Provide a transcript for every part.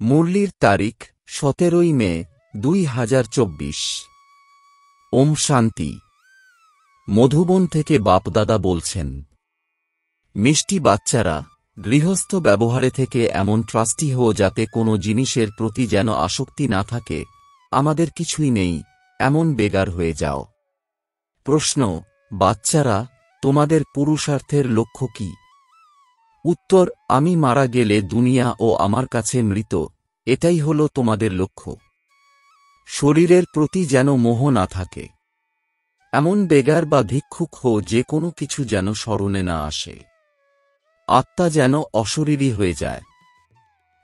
মুরলির তারিখ 17 মে 2024। ওম শান্তি। মধুবন থেকে বাপদাদা বলছেন, মিষ্টি বাচ্চারা, গৃহস্থ ব্যবহারে থেকে এমন ট্রাস্টি হও যাতে কোনো জিনিসের প্রতি যেন আসক্তি না থাকে। আমাদের কিছুই নেই, এমন বেগার হয়ে যাও। প্রশ্ন, বাচ্চারা, তোমাদের পুরুষার্থের লক্ষ্য কি? উত্তর, আমি মারা গেলে দুনিয়া ও আমার কাছে মৃত, এটাই হলো তোমাদের লক্ষ্য। শরীরের প্রতি যেন মোহ না থাকে। এমন বেগার বা ভিক্ষুক হও যে কোনো কিছু যেন স্মরণে না আসে। আত্মা যেন অশরীরী হয়ে যায়।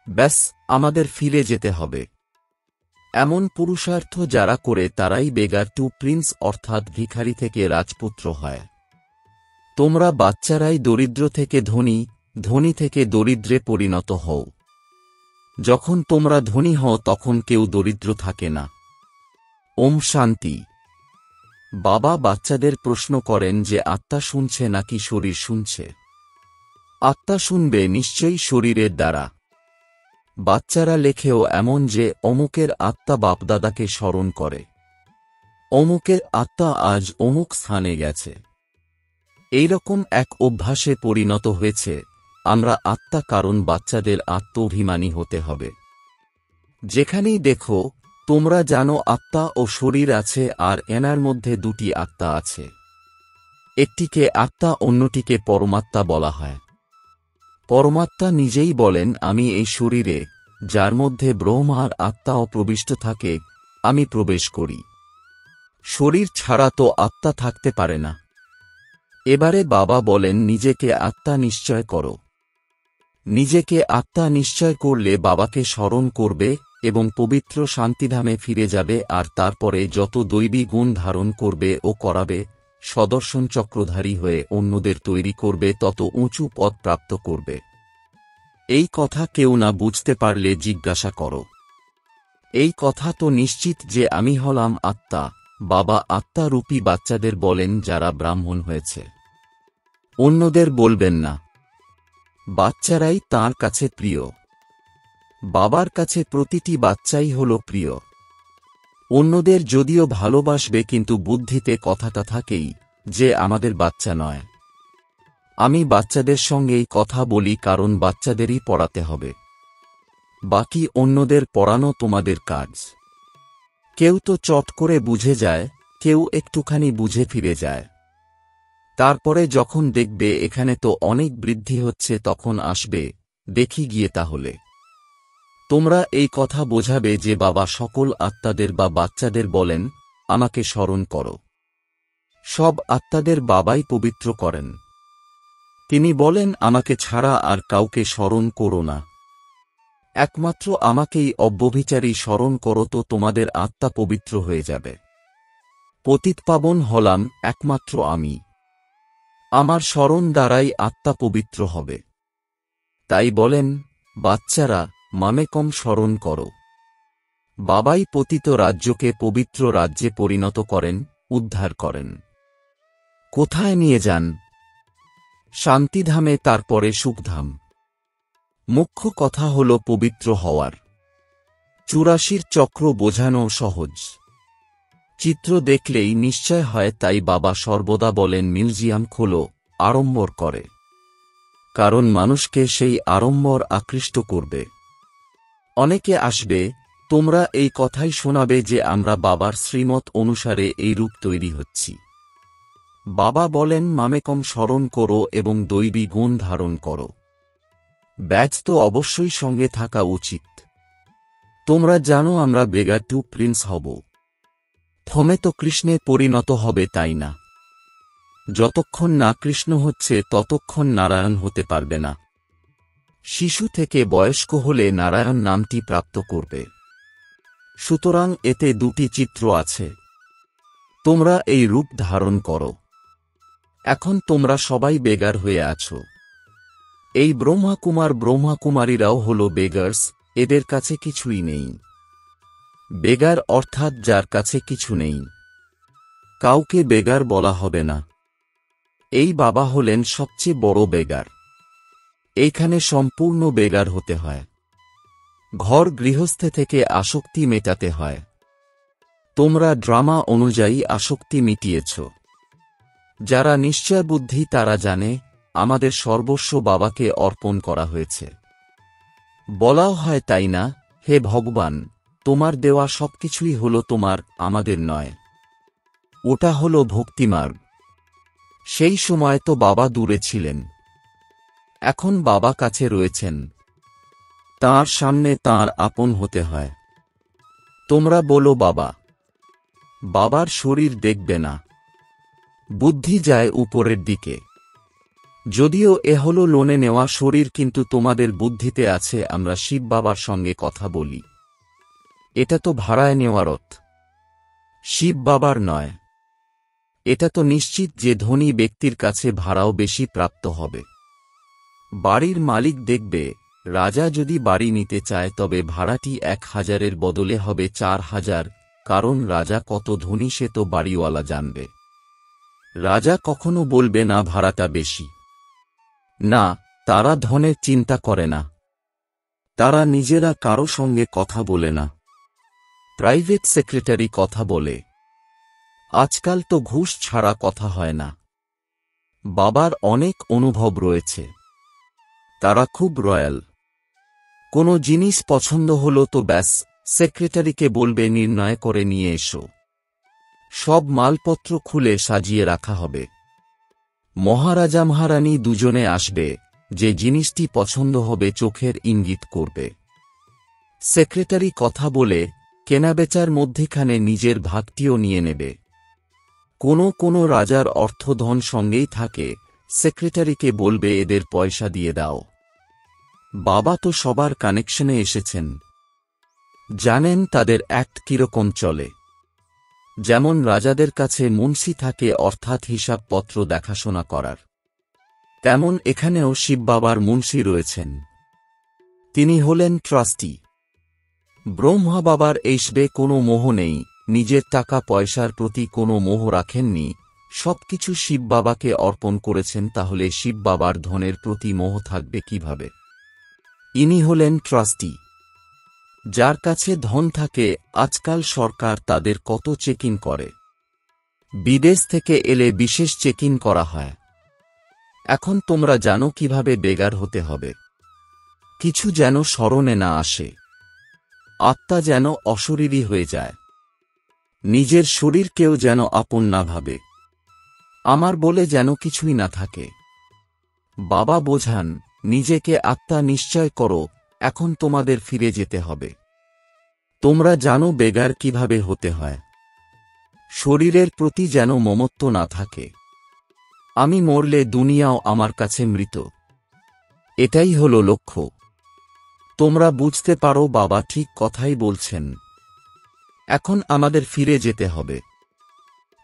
ব্যাস, আমাদের ফিরে যেতে হবে। এমন পুরুষার্থ যারা করে তারাই বেগার টু প্রিন্স অর্থাৎ ভিখারি থেকে রাজপুত্র হয়। তোমরা বাচ্চারাই দরিদ্র থেকে ধনী, ধনী থেকে দরিদ্রে পরিণত হও। যখন তোমরা ধনী হও তখন কেউ দরিদ্র থাকে না। ওম শান্তি। বাবা বাচ্চাদের প্রশ্ন করেন যে আত্মা শুনছে নাকি শরীর শুনছে। আত্মা শুনবে নিশ্চয়ই শরীরের দ্বারা। বাচ্চারা লেখেও এমন যে অমুকের আত্মা বাপদাদাকে স্মরণ করে। অমুকের আত্মা আজ অমুক স্থানে গেছে। এইরকম এক অভ্যাসে পরিণত হয়েছে। আমরা আত্মা কারণ বাচ্চাদের আত্মঅভিমানী হতে হবে। যেখানেই দেখো, তোমরা জানো আত্মা ও শরীর আছে আর এনার মধ্যে দুটি আত্মা আছে। একটিকে আত্মা, অন্যটিকে পরমাত্মা বলা হয়। পরমাত্মা নিজেই বলেন, আমি এই শরীরে, যার মধ্যে ব্রহ্মার আত্মাও প্রবিষ্ট থাকে, আমি প্রবেশ করি। শরীর ছাড়া তো আত্মা থাকতে পারে না। এবারে বাবা বলেন, নিজেকে আত্মা নিশ্চয় করো। নিজেকে আত্মা নিশ্চয় করলে বাবাকে স্মরণ করবে এবং পবিত্র শান্তিধামে ফিরে যাবে, আর তারপরে যত দৈবী গুণ ধারণ করবে ও করাবে, সদর্শন চক্রধারী হয়ে অন্যদের তৈরি করবে, তত উঁচু পদ প্রাপ্ত করবে। এই কথা কেউ না বুঝতে পারলে জিজ্ঞাসা করো। এই কথা তো নিশ্চিত যে আমি হলাম আত্মা। বাবা আত্মারূপী বাচ্চাদের বলেন যারা ব্রাহ্মণ হয়েছে। অন্যদের বলবেন না। বাচ্চারাই তাঁর কাছে প্রিয়। বাবার কাছে প্রতিটি বাচ্চাই হল প্রিয়। অন্যদের যদিও ভালোবাসবে কিন্তু বুদ্ধিতে কথাটা থাকেই যে আমাদের বাচ্চা নয়। আমি বাচ্চাদের সঙ্গেই কথা বলি কারণ বাচ্চাদেরই পড়াতে হবে। বাকি অন্যদের পড়ানো তোমাদের কাজ। কেউ তো চট করে বুঝে যায়, কেউ একটুখানি বুঝে ফিরে যায়। তারপরে যখন দেখবে এখানে তো অনেক বৃদ্ধি হচ্ছে তখন আসবে, দেখি গিয়ে তাহলে। তোমরা এই কথা বোঝাবে যে বাবা সকল আত্মাদের বা বাচ্চাদের বলেন, আমাকে স্মরণ করো। সব আত্মাদের বাবাই পবিত্র করেন। তিনি বলেন, আমাকে ছাড়া আর কাউকে স্মরণ করো না। একমাত্র আমাকেই অব্যভিচারী স্মরণ করো, তো তোমাদের আত্মা পবিত্র হয়ে যাবে। পতিতপাবন হলাম একমাত্র আমি। আমার স্মরণ দ্বারাই আত্মা পবিত্র হবে। তাই বলেন, বাচ্চারা, মামেকম স্মরণ করো। বাবাই পতিত রাজ্যকে পবিত্র রাজ্যে পরিণত করেন, উদ্ধার করেন। কোথায় নিয়ে যান? শান্তিধামে, তারপরে সুখধাম। মুখ্য কথা হল পবিত্র হওয়ার। 84 চক্র বোঝানো সহজ। চিত্র দেখলেই নিশ্চয় হয়, তাই বাবা সর্বদা বলেন মিউজিয়াম খোলো, আড়ম্বর করে। কারণ মানুষকে সেই আড়ম্বর আকৃষ্ট করবে। অনেকে আসবে, তোমরা এই কথাই শোনাবে যে আমরা বাবার শ্রীমত অনুসারে এই রূপ তৈরি হচ্ছি। বাবা বলেন, মামেকম স্মরণ করো এবং দৈবী গুণ ধারণ করো। ব্যাজ তো অবশ্যই সঙ্গে থাকা উচিত। তোমরা জানো আমরা বেগার টু প্রিন্স হব। থমে তো কৃষ্ণে পরিণত হবে, তাই না? যতক্ষণ না কৃষ্ণ হচ্ছে ততক্ষণ নারায়ণ হতে পারবে না। শিশু থেকে বয়স্ক হলে নারায়ণ নামটি প্রাপ্ত করবে। সুতরাং এতে দুটি চিত্র আছে। তোমরা এই রূপ ধারণ করো। এখন তোমরা সবাই বেগার হয়ে আছো। এই ব্রহ্মাকুমারীরাও হল বেগার্স, এদের কাছে কিছুই নেই। বেগার অর্থাৎ যার কাছে কিছু নেই। কাউকে বেগার বলা হবে না। এই বাবা হলেন সবচেয়ে বড় বেগার। এইখানে সম্পূর্ণ বেগার হতে হয়। ঘর গৃহস্থে থেকে আসক্তি মেটাতে হয়। তোমরা ড্রামা অনুযায়ী আসক্তি মিটিয়েছ। যারা নিশ্চয় বুদ্ধি তারা জানে আমাদের সর্বস্ব বাবাকে অর্পণ করা হয়েছে। বলাও হয় তাই না, হে ভগবান, তোমার দেওয়া সবকিছুই হল তোমার, আমাদের নয়। ওটা হল ভক্তিমার্গ। সেই সময় তো বাবা দূরে ছিলেন, এখন বাবা কাছে রয়েছেন। তাঁর সামনে তাঁর আপন হতে হয়। তোমরা বলো বাবা। বাবার শরীর দেখবে না, বুদ্ধি যায় উপরের দিকে। যদিও এ হল লোনে নেওয়া শরীর, কিন্তু তোমাদের বুদ্ধিতে আছে আমরা শিব বাবার সঙ্গে কথা বলি। এটা তো ভাড়ায় নেওয়া রথ, শিব বাবার নয়। এটা তো নিশ্চিত যে ধনী ব্যক্তির কাছে ভাড়াও বেশি প্রাপ্ত হবে। বাড়ির মালিক দেখবে, রাজা যদি বাড়ি নিতে চায় তবে ভাড়াটি 1000-এর বদলে হবে 4000, কারণ রাজা কত ধনী সে তো বাড়িওয়ালা জানবে। রাজা কখনো বলবে না ভাড়াটা বেশি। না, তারা ধনের চিন্তা করে না। তারা নিজেরা কারো সঙ্গে কথা বলে না, প্রাইভেট সেক্রেটারি কথা বলে। আজকাল তো ঘুষ ছাড়া কথা হয় না। বাবার অনেক অনুভব রয়েছে, তারা খুব রয়্যাল। কোনো জিনিস পছন্দ হলো তো ব্যাস, সেক্রেটারিকে বলবে নির্ণয় করে নিয়ে এসো। সব মালপত্র খুলে সাজিয়ে রাখা হবে। মহারাজা মহারানী দুজনে আসবে, যে জিনিসটি পছন্দ হবে চোখের ইঙ্গিত করবে। সেক্রেটারি কথা বলে কেনাবেচার মধ্যেখানে নিজের ভাগটিও নিয়ে নেবে। কোনো রাজার অর্থধন সঙ্গেই থাকে, সেক্রেটারিকে বলবে এদের পয়সা দিয়ে দাও। বাবা তো সবার কানেকশনে এসেছেন, জানেন তাদের অ্যাক্ট কিরকম চলে। যেমন রাজাদের কাছে মুন্সি থাকে, অর্থাৎ হিসাবপত্র দেখাশোনা করার, তেমন এখানেও শিব বাবার মুন্সি রয়েছেন। তিনি হলেন ট্রাস্টি। ব্রহ্মা বাবার এইসবে কোনো মোহ নেই, নিজের টাকা পয়সার প্রতি কোনো মোহ রাখেননি, সবকিছু শিব বাবাকে অর্পণ করেছেন। তাহলে শিব বাবার ধনের প্রতি মোহ থাকবে কিভাবে? ইনি হলেন ট্রাস্টি। যার কাছে ধন থাকে, আজকাল সরকার তাদের কত চেকিং করে। বিদেশ থেকে এলে বিশেষ চেকিং করা হয়। এখন তোমরা জানো কিভাবে বেগার হতে হবে। কিছু যেন স্মরণে না আসে, আত্মা যেন অশরীরী হয়ে যায়, নিজের শরীরকেও যেন আপন না ভাবে, আমার বলে যেন কিছুই না থাকে। বাবা বোঝান, নিজেকে আত্মা নিশ্চয় করো, এখন তোমাদের ফিরে যেতে হবে। তোমরা জানো বেগার কিভাবে হতে হয়। শরীরের প্রতি যেন মমত্ব না থাকে। আমি মরলে দুনিয়াও আমার কাছে মৃত, এটাই হলো লক্ষ্য। তোমরা বুঝতে পারো বাবা ঠিক কথাই বলছেন। এখন আমাদের ফিরে যেতে হবে।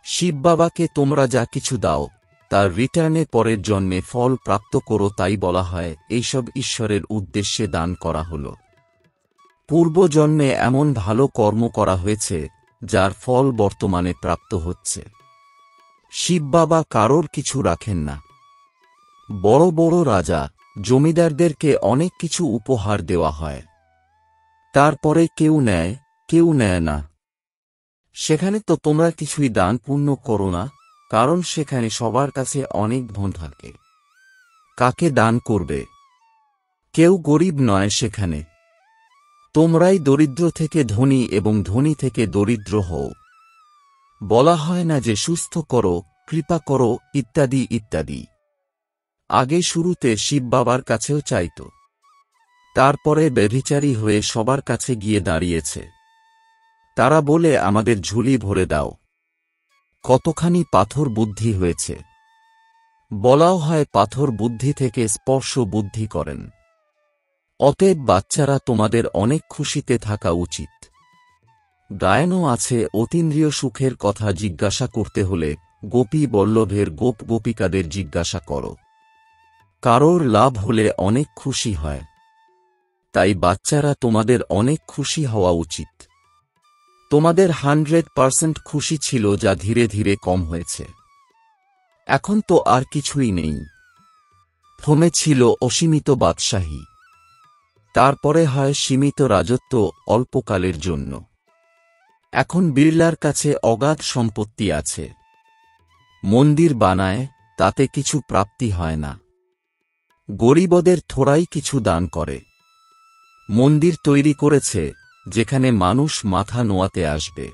শিব বাবাকে তোমরা যা কিছু দাও তার রিটার্নে পরের জন্মে ফল প্রাপ্ত করো, তাই বলা হয় এইসব ঈশ্বরের উদ্দেশ্যে দান করা হল। পূর্বজন্মে এমন ভালো কর্ম করা হয়েছে যার ফল বর্তমানে প্রাপ্ত হচ্ছে। শিব বাবা কারোর কিছু রাখেন না। বড় বড় রাজা জমিদারদেরকে অনেক কিছু উপহার দেওয়া হয়, তারপরে কেউ নেয় কেউ নেয় না। সেখানে তো তোমরা কিছুই দান পুণ্য করো না, কারণ সেখানে সবার কাছে অনেক ধন থাকে। কাকে দান করবে? কেউ গরিব নয় সেখানে। তোমরাই দরিদ্র থেকে ধনী এবং ধনী থেকে দরিদ্র হও। বলা হয় না যে সুস্থ করো, কৃপা করো, ইত্যাদি ইত্যাদি। আগে শুরুতে শিব বাবার কাছেও চাইত, তারপরে ব্যভিচারী হয়ে সবার কাছে গিয়ে দাঁড়িয়েছে। তারা বলে আমাদের ঝুলি ভরে দাও। কতখানি পাথর বুদ্ধি হয়েছে। বলাও হয় পাথর বুদ্ধি থেকে স্পর্শ বুদ্ধি করেন। অতএব বাচ্চারা তোমাদের অনেক খুশিতে থাকা উচিত। গায়নও আছে, অতীন্দ্রিয় সুখের কথা জিজ্ঞাসা করতে হলে গোপী বল্লভের গোপ গোপিকাদের জিজ্ঞাসা করো। কারোর লাভ হলে অনেক খুশি হয়, তাই বাচ্চারা তোমাদের অনেক খুশি হওয়া উচিত। তোমাদের 100% খুশি ছিল, যা ধীরে ধীরে কম হয়েছে। এখন তো আর কিছুই নেই। থমে ছিল অসীমিত বাদশাহী। তারপরে হয় সীমিত রাজত্ব অল্পকালের জন্য। এখন বিড়লার কাছে অগাধ সম্পত্তি আছে। মন্দির বানায়, তাতে কিছু প্রাপ্তি হয় না। গরিবদের থোড়াই কিছু দান করে। মন্দির তৈরি করেছে, যেখানে মানুষ মাথা নোয়াতে আসবে।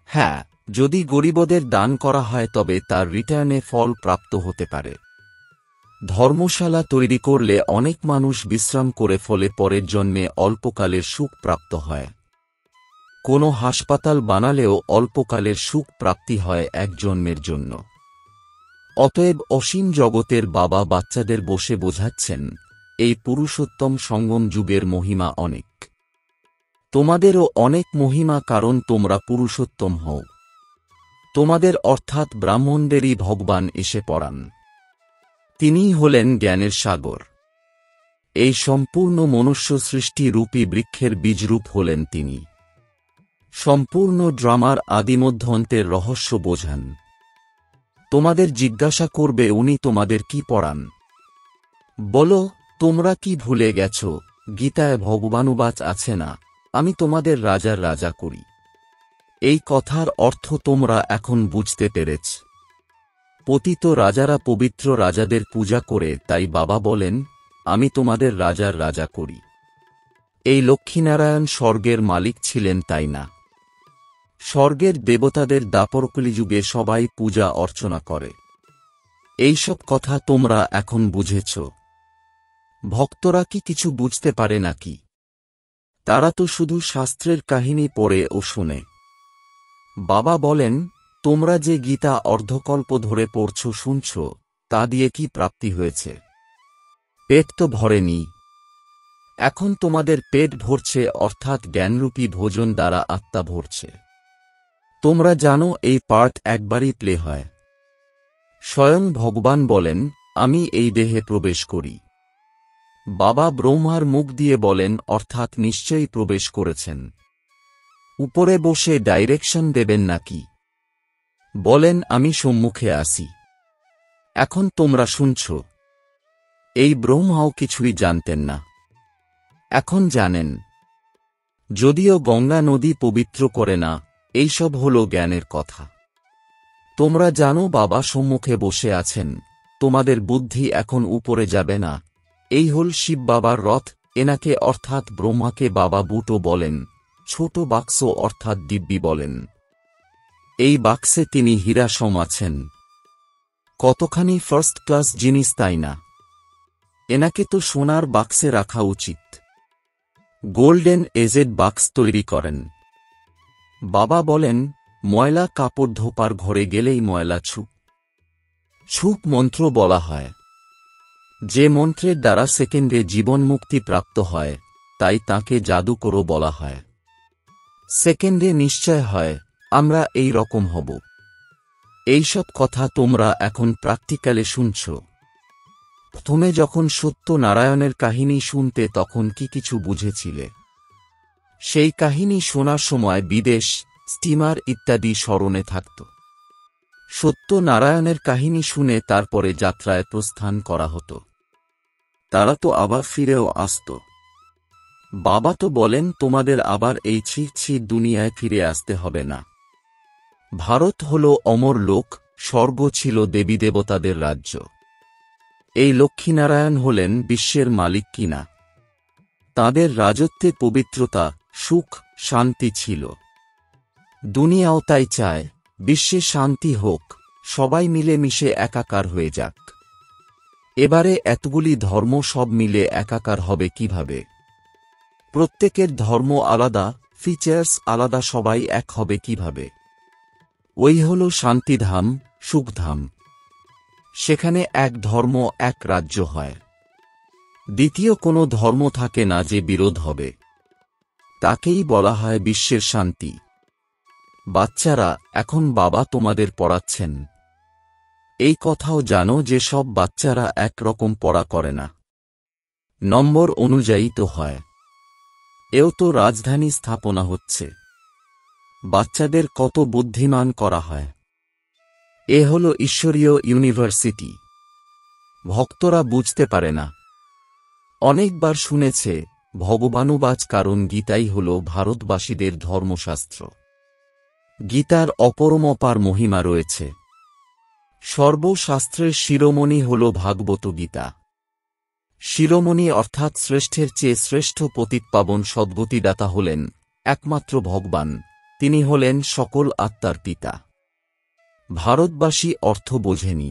হ্যাঁ, যদি গরিবদের দান করা হয় তবে তার রিটার্নে ফল প্রাপ্ত হতে পারে। ধর্মশালা তৈরি করলে অনেক মানুষ বিশ্রাম করে, ফলে পরের জন্মে অল্পকালের সুখ প্রাপ্ত হয়। কোনো হাসপাতাল বানালেও অল্পকালের সুখ প্রাপ্তি হয় এক জন্মের জন্য। অতএব অসীম জগতের বাবা বাচ্চাদের বসে বোঝাচ্ছেন, এই পুরুষোত্তম সঙ্গম যুগের মহিমা অনেক। তোমাদেরও অনেক মহিমা, কারণ তোমরা পুরুষোত্তম হও। তোমাদের অর্থাৎ ব্রাহ্মণদেরই ভগবান এসে পড়ান। তিনিই হলেন জ্ঞানের সাগর। এই সম্পূর্ণ মনুষ্য সৃষ্টি রূপী বৃক্ষের বীজরূপ হলেন তিনি। সম্পূর্ণ ড্রামার আদিমধ্যান্তের রহস্য বোঝান। তোমাদের জিজ্ঞাসা করবে উনি তোমাদের কি পড়ান। বলো, তোমরা কি ভুলে গেছ, গীতায় ভগবানুবাচ আছে না, আমি তোমাদের রাজার রাজা করি। এই কথার অর্থ তোমরা এখন বুঝতে পেরেছ। পতিত রাজারা পবিত্র রাজাদের পূজা করে, তাই বাবা বলেন, আমি তোমাদের রাজার রাজা করি। এই লক্ষ্মীনারায়ণ স্বর্গের মালিক ছিলেন, তাই না? স্বর্গের দেবতাদের দাপরকলিযুগে সবাই পূজা অর্চনা করে। এইসব কথা তোমরা এখন বুঝেছ। ভক্তরা কি কিছু বুঝতে পারে নাকি? তারা তো শুধু শাস্ত্রের কাহিনী পড়ে ও শোনে। বাবা বলেন, তোমরা যে গীতা অর্ধকল্প ধরে পড়ছ শুনছ, তা দিয়ে কি প্রাপ্তি হয়েছে? পেট তো ভরেনি। এখন তোমাদের পেট ভরছে, অর্থাৎ জ্ঞানরূপী ভোজন দ্বারা আত্মা ভরছে। তোমরা জানো এই পার্ট একবারই প্লে হয়। স্বয়ং ভগবান বলেন, আমি এই দেহে প্রবেশ করি। বাবা ব্রহ্মার মুখ দিয়ে বলেন, অর্থাৎ নিশ্চয়ই প্রবেশ করেছেন। উপরে বসে ডাইরেকশন দেবেন নাকি? বলেন, আমি সম্মুখে আসি। এখন তোমরা শুনছ। এই ব্রহ্মাও কিছুই জানতেন না, এখন জানেন। যদিও গঙ্গা নদী পবিত্র করে না, এইসব হল জ্ঞানের কথা। তোমরা জানো বাবা সম্মুখে বসে আছেন, তোমাদের বুদ্ধি এখন উপরে যাবে না। এই হল শিব বাবার রথ। এনাকে অর্থাৎ ব্রহ্মাকে বাবা বুটো বলেন, ছোট বাক্স অর্থাৎ দিব্যি বলেন। এই বাক্সে তিনি হীরা সম আছেন। কতখানি ফার্স্ট ক্লাস জিনিস, তাই না? এনাকে তো সোনার বাক্সে রাখা উচিত। গোল্ডেন এজেড বাক্স তৈরি করেন। বাবা বলেন, ময়লা কাপড় ধোপার ঘরে গেলেই ময়লা ছুপ ছুপ মন্ত্র বলা হয়। যে মন্ত্রের দ্বারা সেকেন্ডে জীবন মুক্তি প্রাপ্ত হয়, তাই তাকে জাদুকরও বলা হয়। সেকেন্ডে নিশ্চয় হয়, আমরা এই রকম হব। এইসব কথা তোমরা এখন প্র্যাকটিক্যালে শুনছ। প্রথমে যখন সত্য নারায়ণের কাহিনী শুনতে, তখন কি কিছু বুঝেছিলে? সেই কাহিনী শোনার সময় বিদেশ, স্টিমার ইত্যাদি স্মরণে থাকত। সত্য নারায়ণের কাহিনী শুনে তারপরে যাত্রায় প্রস্থান করা হতো। তারা তো আবার ফিরেও আসত। বাবা তো বলেন, তোমাদের আবার এই ছি দুনিয়ায় ফিরে আসতে হবে না। ভারত হল অমর লোক, স্বর্গ ছিল দেবী দেবতাদের রাজ্য। এই লক্ষ্মীনারায়ণ হলেন বিশ্বের মালিক কিনা। তাদের রাজত্বে পবিত্রতা, সুখ, শান্তি ছিল। দুনিয়াও তাই চায়, বিশ্বে শান্তি হোক, সবাই মিলে মিশে একাকার হয়ে যাক। এবারে এতগুলি ধর্ম সব মিলে একাকার হবে কিভাবে? প্রত্যেকের ধর্ম আলাদা, ফিচার্স আলাদা, সবাই এক হবে কিভাবে? ওই হল শান্তিধাম, সুখধাম। সেখানে এক ধর্ম, এক রাজ্য হয়। দ্বিতীয় কোনো ধর্ম থাকে না যে বিরোধ হবে। তাকেই বলা হয় বিশ্বের শান্তি। বাচ্চারা, এখন বাবা তোমাদের পড়াচ্ছেন। এই কথাও জানো যে সব বাচ্চারা এক রকম পড়া করে না, নম্বর অনুযায়ী তো হয়। এও তো রাজধানী স্থাপনা হচ্ছে। বাচ্চাদের কত বুদ্ধিমান করা হয়। এ হল ঈশ্বরীয় ইউনিভার্সিটি। ভক্তরা বুঝতে পারে না। অনেকবার শুনেছে ভগবানুবাচ, কারণ গীতাই হল ভারতবাসীদের ধর্মশাস্ত্র। গীতার অপরমপার মহিমা রয়েছে। সর্বশাস্ত্রের শিরোমণি হল ভাগবত গীতা। শিরোমণি অর্থাৎ শ্রেষ্ঠের চেয়ে শ্রেষ্ঠ পতিতপাবন সদ্গতিদাতা হলেন একমাত্র ভগবান। তিনি হলেন সকল আত্মার পিতা। ভারতবাসী অর্থ বোঝেনি,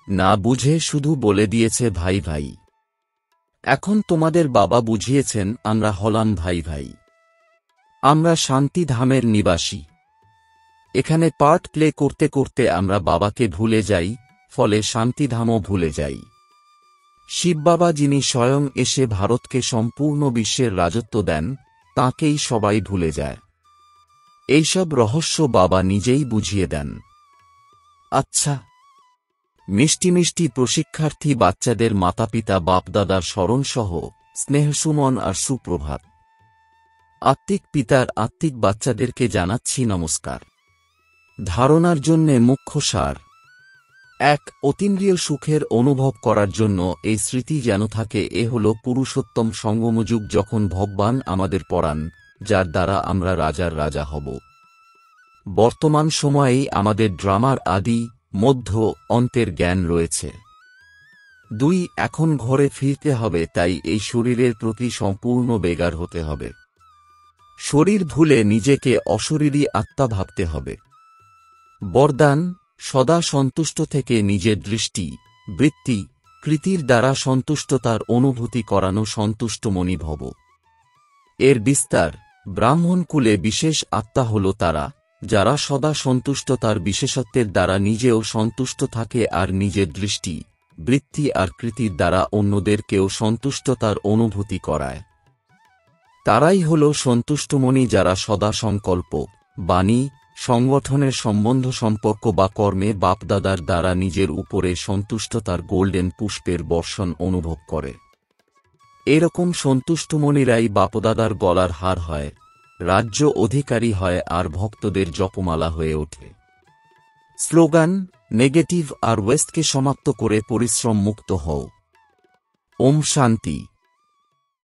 না বুঝে শুধু বলে দিয়েছে ভাই ভাই। এখন তোমাদের বাবা বুঝিয়েছেন আমরা হলাম ভাই ভাই। আমরা শান্তিধামের নিবাসী। এখানে পার্ট প্লে করতে করতে আমরা বাবাকে ভুলে যাই, ফলে শান্তিধামও ভুলে যাই। শিববাবা, যিনি স্বয়ং এসে ভারতকে সম্পূর্ণ বিশ্বের রাজত্ব দেন, তাঁকেই সবাই ভুলে যায়। এইসব রহস্য বাবা নিজেই বুঝিয়ে দেন। আচ্ছা, মিষ্টি মিষ্টি প্রশিক্ষার্থী বাচ্চাদের মাতাপিতা বাপদাদার স্মরণসহ স্নেহসুমন আর সুপ্রভাত। আত্মিক পিতার আত্মিক বাচ্চাদেরকে জানাচ্ছি নমস্কার। ধারণার জন্যে মুখ্য সার: ১. অতীন্দ্রিয় সুখের অনুভব করার জন্য এই স্মৃতি যেন থাকে, এ হল পুরুষোত্তম সঙ্গমযুগ, যখন ভগবান আমাদের পড়ান, যার দ্বারা আমরা রাজার রাজা হব। বর্তমান সময়েই আমাদের ড্রামার আদি মধ্য অন্তের জ্ঞান রয়েছে। ২. এখন ঘরে ফিরতে হবে, তাই এই শরীরের প্রতি সম্পূর্ণ বেগার হতে হবে। শরীর ভুলে নিজেকে অশরীরী আত্মা ভাবতে হবে। বরদান: সদা সন্তুষ্ট থেকে নিজের দৃষ্টি, বৃত্তি, কৃতির দ্বারা সন্তুষ্টতার অনুভূতি করানো সন্তুষ্টমণি ভব। এর বিস্তার: ব্রাহ্মণ কুলে বিশেষ আত্মা হল তারা, যারা সদা সন্তুষ্টতার বিশেষত্বের দ্বারা নিজেও সন্তুষ্ট থাকে আর নিজের দৃষ্টি, বৃত্তি আর কৃতির দ্বারা অন্যদেরকেও সন্তুষ্টতার অনুভূতি করায়। তারাই হল সন্তুষ্টমণি, যারা সদা সংকল্প, বাণী, সংগঠনের সম্বন্ধ, সম্পর্ক বা কর্মে বাপদাদার দ্বারা নিজের উপরে সন্তুষ্টতার গোল্ডেন পুষ্পের বর্ষণ অনুভব করে। এরকম সন্তুষ্টমণিরাই বাপদাদার গলার হার হয়, রাজ্য অধিকারী হয় আর ভক্তদের জপমালা হয়ে ওঠে। স্লোগান: নেগেটিভ আর ওয়েস্টকে সমাপ্ত করে পরিশ্রম মুক্ত হও। ওম শান্তি।